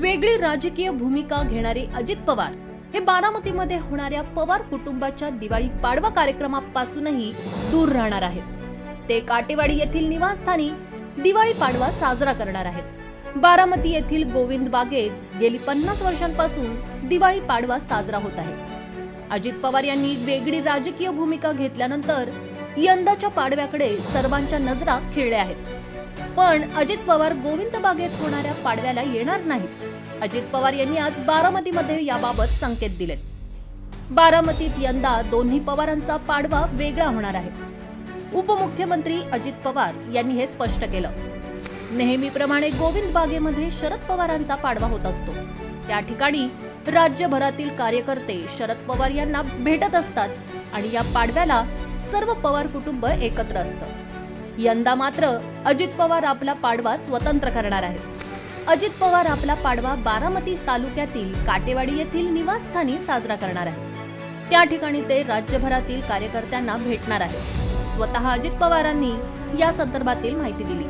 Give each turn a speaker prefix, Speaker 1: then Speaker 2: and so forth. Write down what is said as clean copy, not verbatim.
Speaker 1: वेगळी राजकीय भूमिका घेणारे अजित पवार हे बारामतीमध्ये होणाऱ्या पवार कुटुंबाच्या दिवाळी पाडवा कार्यक्रमापासूनही दूर राहणार आहेत। ते काटेवाडी येथील निवासस्थानी दिवाळी पाडवा साजरा करणार आहेत। बारामती येथील गोविंद बागेत गेली 50 वर्षांपासून दिवाळी पाडवा साजरा होत आहे। अजित पवार यांनी वेगळी राजकीय भूमिका घेतल्यानंतर यंदाच्या पाडव्याकडे सर्वांच्या नजरा खिळल्या आहेत। पण अजित पवार गोविंद बागेत होणाऱ्या पाडव्याला येणार नाहीत। अजित पवार यांनी आज बारामतीमध्ये याबाबत संकेत दिलेत। बारामतीत यंदा दोन्ही पवारांचा पाडवा वेगळा होणार आहे। उपमुख्यमंत्री अजित पवार यांनी हे स्पष्ट केलं। नेहमीप्रमाणे गोविंद बागेमध्ये शरद पवारांचा पाडवा होत असतो। त्या ठिकाणी राज्यभरातील कार्यकर्ते शरद पवार यांना भेटत असतात आणि या पाडव्याला सर्व पवार कुटुंब एकत्र असतं। यंदा मात्र अजित पवार आपला पाडवा स्वतंत्र करणार आहेत। अजित पवार आपला पाडवा बारामती तालुक्यातील काटेवाडी येथील निवासस्थानी साजरा करणार आहेत। त्या ठिकाणी ते राज्यभरातील कार्यकर्त्यांना भेटणार आहेत। स्वतः अजित पवारांनी या संदर्भातील माहिती दिली।